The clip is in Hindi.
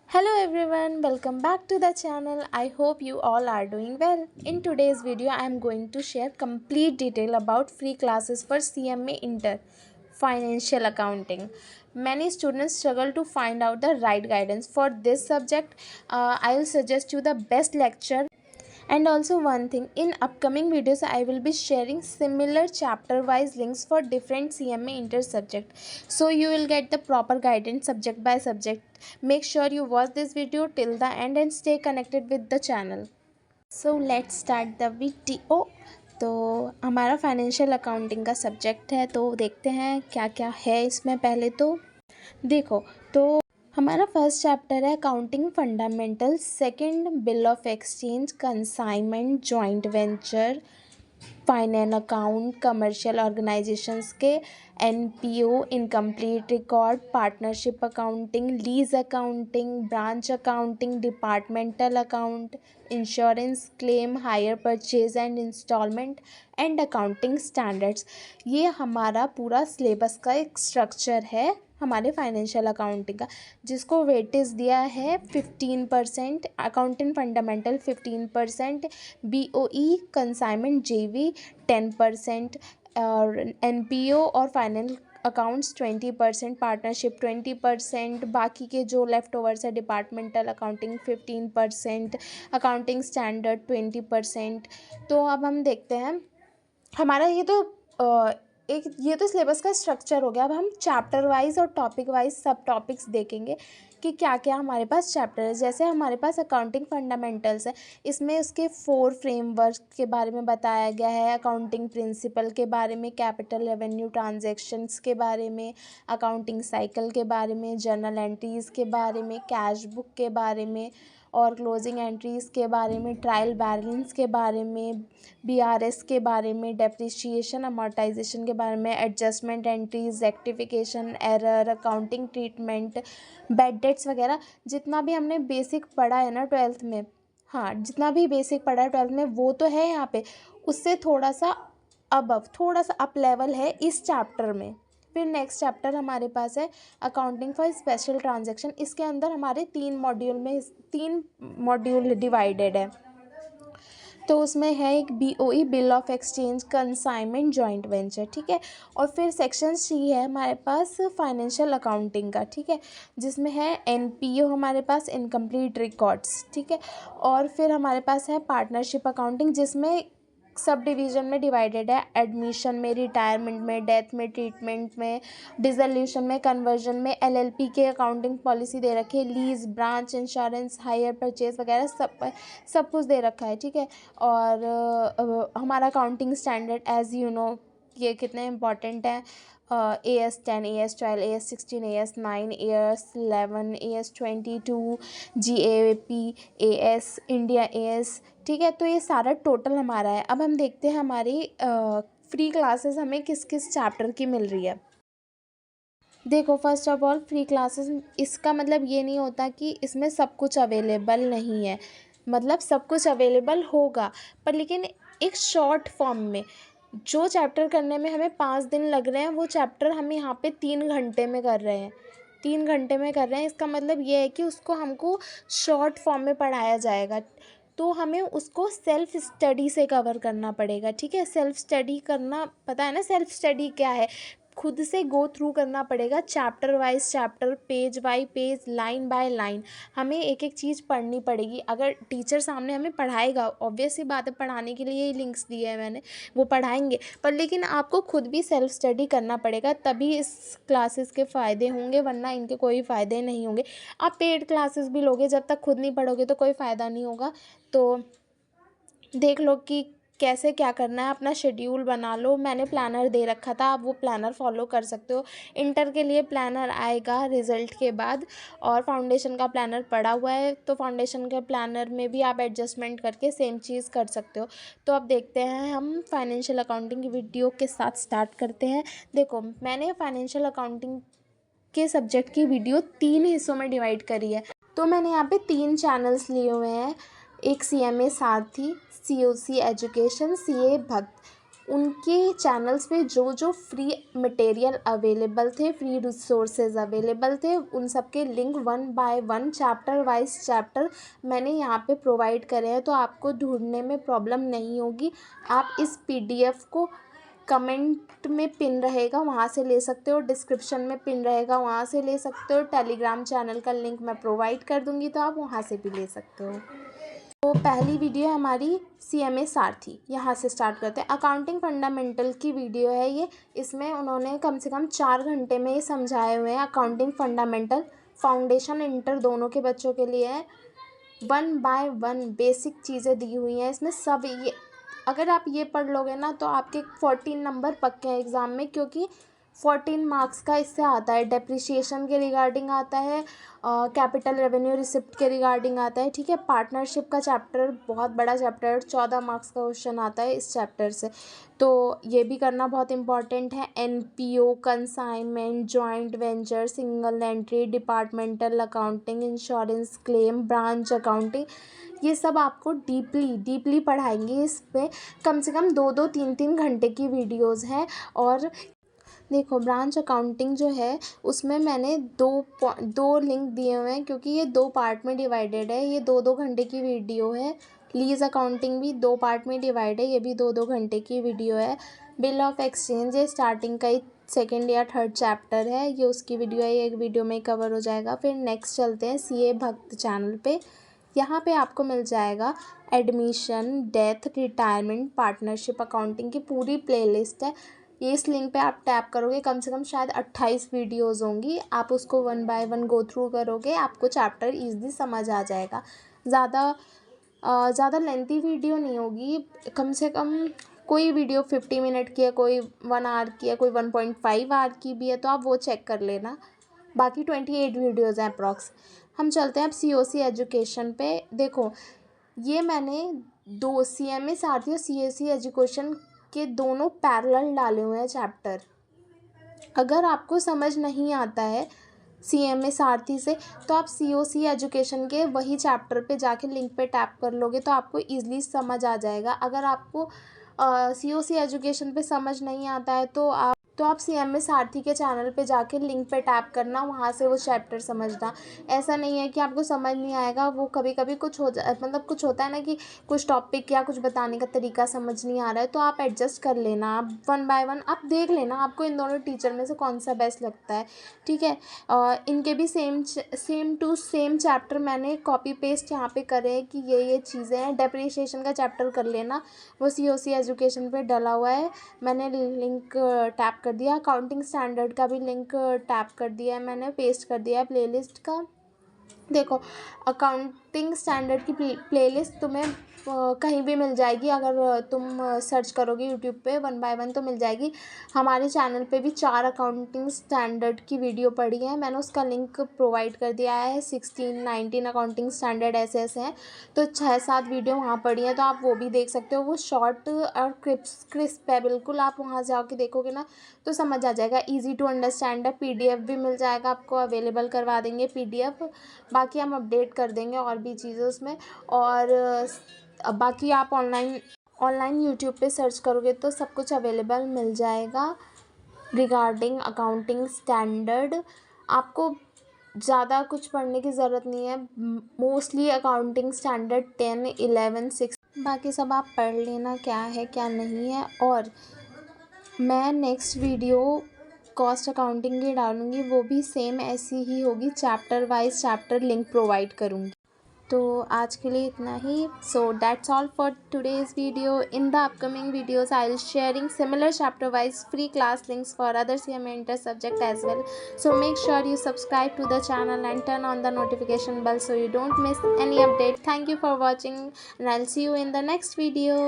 Hello everyone, welcome back to the channel. I hope you all are doing well. In today's video, I am going to share complete detail about free classes for CMA Inter Financial Accounting. Many students struggle to find out the right guidance for this subject. I will suggest you the best lecture. And also one thing, in upcoming videos I will be sharing similar chapter wise links for different CMA inter subject, so you will get the proper guidance subject by subject. Make sure you watch this video till the end and stay connected with the channel. So let's start the video. तो हमारा फाइनेंशियल अकाउंटिंग का सब्जेक्ट है, तो देखते हैं क्या क्या है इसमें। पहले तो देखो, तो हमारा फर्स्ट चैप्टर है accounting fundamental, second bill of exchange, consignment, joint venture, finance account, commercial organisations के NPO, incomplete record, partnership accounting, lease accounting, branch accounting, departmental account, insurance claim, hire purchase and instalment and accounting standards. ये हमारा पूरा सिलेबस का एक स्ट्रक्चर है हमारे फाइनेंशियल अकाउंटिंग का, जिसको वेटेज दिया है 15%, अकाउंटिंग फंडामेंटल 15%, बीओई कंसाइनमेंट जेवी 10%, और एनपीओ और फाइनल अकाउंट्स 20%, पार्टनरशिप 20%, बाकी के जो लेफ़्ट ओवर्स है डिपार्टमेंटल अकाउंटिंग 15%, अकाउंटिंग स्टैंडर्ड 20%। तो अब हम देखते हैं हमारा ये तो सिलेबस का स्ट्रक्चर हो गया। अब हम चैप्टर वाइज और टॉपिक वाइज सब टॉपिक्स देखेंगे कि क्या क्या हमारे पास चैप्टर है। जैसे हमारे पास अकाउंटिंग फंडामेंटल्स है, इसमें उसके 4 फ्रेमवर्क के बारे में बताया गया है, अकाउंटिंग प्रिंसिपल के बारे में, कैपिटल रेवेन्यू ट्रांजैक्शंस के बारे में, अकाउंटिंग साइकिल के बारे में, जर्नल एंट्रीज़ के बारे में, कैश बुक के बारे में और क्लोजिंग एंट्रीज़ के बारे में, ट्रायल बैलेंस के बारे में, बीआरएस के बारे में, डेप्रिसिएशन अमॉर्टाइजेशन के बारे में, adjustment entries, rectification, error, accounting treatment, bad debts वगैरह। जितना भी हमने बेसिक पढ़ा है ना ट्वेल्थ में, हाँ जितना भी बेसिक पढ़ा है ट्वेल्थ में वो तो है यहाँ पे, उससे थोड़ा सा थोड़ा सा अप लेवल है इस चैप्टर में। फिर नेक्स्ट चैप्टर हमारे पास है अकाउंटिंग फॉर स्पेशल ट्रांजैक्शन। इसके अंदर हमारे 3 मॉड्यूल डिवाइडेड है। तो उसमें है एक BOE bill of exchange, consignment, joint venture, ठीक है। और फिर सेक्शन सी है हमारे पास फाइनेंशियल अकाउंटिंग का, ठीक है, जिसमें है एनपीओ हमारे पास, इनकम्प्लीट रिकॉर्ड्स, ठीक है। और फिर हमारे पास है पार्टनरशिप अकाउंटिंग, जिसमें सब डिवीज़न में डिवाइडेड है, एडमिशन में, रिटायरमेंट में, डेथ में, ट्रीटमेंट में, डिसोल्यूशन में, कन्वर्जन में, एलएलपी के अकाउंटिंग पॉलिसी दे रखी है, lease, branch, insurance, hire purchase वगैरह सब कुछ दे रखा है, ठीक है। और हमारा accounting standard as you know ये कितने इम्पॉर्टेंट हैं, AS10, AS12, AS16, AS9, AS11, AS22, GAP, AS India AS, ठीक है। तो ये सारा टोटल हमारा है। अब हम देखते हैं हमारी फ्री क्लासेस हमें किस किस चैप्टर की मिल रही है। देखो, first of all free classes, इसका मतलब ये नहीं होता कि इसमें सब कुछ अवेलेबल नहीं है, मतलब सब कुछ अवेलेबल होगा, पर लेकिन एक शॉर्ट फॉर्म में। जो चैप्टर करने में हमें 5 दिन लग रहे हैं, वो चैप्टर हम यहाँ पे 3 घंटे में कर रहे हैं, 3 घंटे में कर रहे हैं। इसका मतलब ये है कि उसको हमको शॉर्ट फॉर्म में पढ़ाया जाएगा, तो हमें उसको सेल्फ स्टडी से कवर करना पड़ेगा, ठीक है। सेल्फ स्टडी करना, पता है ना सेल्फ स्टडी क्या है, खुद से गो थ्रू करना पड़ेगा, chapter wise chapter, page bye page, line by line हमें एक एक चीज़ पढ़नी पड़ेगी। अगर टीचर सामने हमें पढ़ाएगा, ऑब्वियस सी बात है, पढ़ाने के लिए ही लिंक्स दिए हैं मैंने, वो पढ़ाएंगे, पर लेकिन आपको खुद भी सेल्फ स्टडी करना पड़ेगा, तभी इस क्लासेस के फ़ायदे होंगे, वरना इनके कोई फ़ायदे नहीं होंगे। आप पेड क्लासेस भी लोगे, जब तक खुद नहीं पढ़ोगे तो कोई फ़ायदा नहीं होगा। तो देख लो कि कैसे क्या करना है, अपना शेड्यूल बना लो। मैंने प्लानर दे रखा था, आप वो प्लानर फॉलो कर सकते हो। इंटर के लिए प्लानर आएगा रिज़ल्ट के बाद, और फाउंडेशन का प्लानर पड़ा हुआ है, तो फाउंडेशन के प्लानर में भी आप एडजस्टमेंट करके सेम चीज़ कर सकते हो। तो अब देखते हैं, हम फाइनेंशियल अकाउंटिंग की वीडियो के साथ स्टार्ट करते हैं। देखो, मैंने फाइनेंशियल अकाउंटिंग के सब्जेक्ट की वीडियो 3 हिस्सों में डिवाइड करी है। तो मैंने यहाँ पे 3 चैनल्स लिए हुए हैं, एक CMA सारथी, COC एजुकेशन, CA भक्त। उनके चैनल्स पे जो जो फ्री मटेरियल अवेलेबल थे, फ्री रिसोर्सेज अवेलेबल थे, उन सब के link 1 by 1 chapter wise chapter मैंने यहाँ पे प्रोवाइड करे हैं। तो आपको ढूंढने में प्रॉब्लम नहीं होगी। आप इस PDF को कमेंट में पिन रहेगा, वहाँ से ले सकते हो। डिस्क्रिप्शन में पिन रहेगा, वहाँ से ले सकते हो। टेलीग्राम चैनल का लिंक मैं प्रोवाइड कर दूँगी, तो आप वहाँ से भी ले सकते हो। तो पहली वीडियो हमारी CMA सारथी, यहाँ से स्टार्ट करते हैं। अकाउंटिंग फंडामेंटल की वीडियो है ये। इसमें उन्होंने कम से कम 4 घंटे में ये समझाए हुए हैं। अकाउंटिंग फंडामेंटल, फाउंडेशन, इंटर दोनों के बच्चों के लिए है। 1 बाय 1 बेसिक चीज़ें दी हुई हैं इसमें सब। ये अगर आप ये पढ़ लोगे ना तो आपके 14 नंबर पक्के हैं एग्ज़ाम में, क्योंकि 14 मार्क्स का इससे आता है। डेप्रिसिएशन के रिगार्डिंग आता है, कैपिटल रेवेन्यू रिसिप्ट के रिगार्डिंग आता है, ठीक है। पार्टनरशिप का चैप्टर बहुत बड़ा चैप्टर है, 14 मार्क्स का क्वेश्चन आता है इस चैप्टर से, तो ये भी करना बहुत इंपॉर्टेंट है। NPO, consignment, joint venture, single entry, departmental accounting, insurance claim, branch accounting, ये सब आपको डीपली पढ़ाएंगे। इस पे कम से कम 2-2, 3-3 घंटे की वीडियोज़ हैं। और देखो, ब्रांच अकाउंटिंग जो है उसमें मैंने दो लिंक दिए हुए हैं, क्योंकि ये 2 पार्ट में डिवाइडेड है। ये 2-2 घंटे की वीडियो है। लीज अकाउंटिंग भी 2 पार्ट में डिवाइड है, ये भी 2-2 घंटे की वीडियो है। बिल ऑफ एक्सचेंज ये स्टार्टिंग का ही 2nd या 3rd चैप्टर है, ये उसकी वीडियो है, ये एक वीडियो में कवर हो जाएगा। फिर नेक्स्ट चलते हैं CA भक्त चैनल पे। यहाँ पे आपको मिल जाएगा admission, death, retirement, partnership accounting की पूरी प्लेलिस्ट है। ये इस लिंक पे आप टैप करोगे, कम से कम शायद 28 वीडियोज़ होंगी। आप उसको 1 बाय 1 गो थ्रू करोगे, आपको चैप्टर ईज़िली समझ आ जाएगा। ज़्यादा लेंथी वीडियो नहीं होगी। कम से कम कोई वीडियो 50 मिनट की है, कोई 1 आवर की है, कोई 1.5 आवर की भी है, तो आप वो चेक कर लेना। बाकी 28 वीडियोज़ हैं अप्रॉक्स। हम चलते हैं अब COC एजुकेशन पे। देखो, ये मैंने 2 CMA सारथी और CAC एजुकेशन के दोनों पैरेलल डाले हुए हैं चैप्टर। अगर आपको समझ नहीं आता है CMA सारथी से, तो आप COC एजुकेशन के वही चैप्टर पे जाके लिंक पे टैप कर लोगे, तो आपको ईज़िली समझ आ जाएगा। अगर आपको COC एजुकेशन पे समझ नहीं आता है तो आप CMA सारथी के चैनल पे जाके लिंक पे टैप करना, वहाँ से वो चैप्टर समझना। ऐसा नहीं है कि आपको समझ नहीं आएगा। वो कभी कभी कुछ कुछ होता है ना कि कुछ टॉपिक या कुछ बताने का तरीका समझ नहीं आ रहा है, तो आप एडजस्ट कर लेना। आप 1 बाय 1 आप देख लेना, आपको इन दोनों टीचर में से कौन सा बेस्ट लगता है, ठीक है। इनके भी सेम टू सेम चैप्टर मैंने कॉपी पेस्ट यहाँ पे करे हैं कि ये चीज़ें हैं। डेप्रिसिएशन का चैप्टर कर लेना, वो COC एजुकेशन पे डला हुआ है, मैंने लिंक टैप कर दिया। अकाउंटिंग स्टैंडर्ड का भी लिंक टैप कर दिया है, मैंने पेस्ट कर दिया है प्लेलिस्ट का। देखो, अकाउंटिंग स्टैंडर्ड की प्लेलिस्ट तुम्हें कहीं भी मिल जाएगी। अगर तुम सर्च करोगे यूट्यूब पे 1 बाय 1 तो मिल जाएगी। हमारे चैनल पे भी 4 अकाउंटिंग स्टैंडर्ड की वीडियो पड़ी है, मैंने उसका लिंक प्रोवाइड कर दिया है। 16, 19 अकाउंटिंग स्टैंडर्ड ऐसे हैं, तो 6-7 वीडियो वहाँ पड़ी हैं, तो आप वो भी देख सकते हो। वो शॉर्ट और क्रिस्प है बिल्कुल। आप वहाँ जाके देखोगे ना तो समझ आ जाएगा, ईजी टू अंडरस्टैंड है। PDF भी मिल जाएगा आपको, अवेलेबल करवा देंगे PDF। बाकी हम अपडेट कर देंगे और भी चीज़ें उसमें। और बाकी आप ऑनलाइन यूट्यूब पे सर्च करोगे तो सब कुछ अवेलेबल मिल जाएगा रिगार्डिंग अकाउंटिंग स्टैंडर्ड। आपको ज़्यादा कुछ पढ़ने की ज़रूरत नहीं है। मोस्टली अकाउंटिंग स्टैंडर्ड 10, 11, 6, बाकी सब आप पढ़ लेना क्या है क्या नहीं है। और मैं नेक्स्ट वीडियो कॉस्ट अकाउंटिंग की डालूँगी, वो भी सेम ऐसी ही होगी, chapter wise chapter link provide करूँगी। तो आज के लिए इतना ही। So that's all for today's video. In the upcoming videos I will sharing similar chapter wise free class links for other CMA inter subject as well. So make sure you subscribe to the channel and turn on the notification bell so you don't miss any update. Thank you for watching and I'll see you in the next video.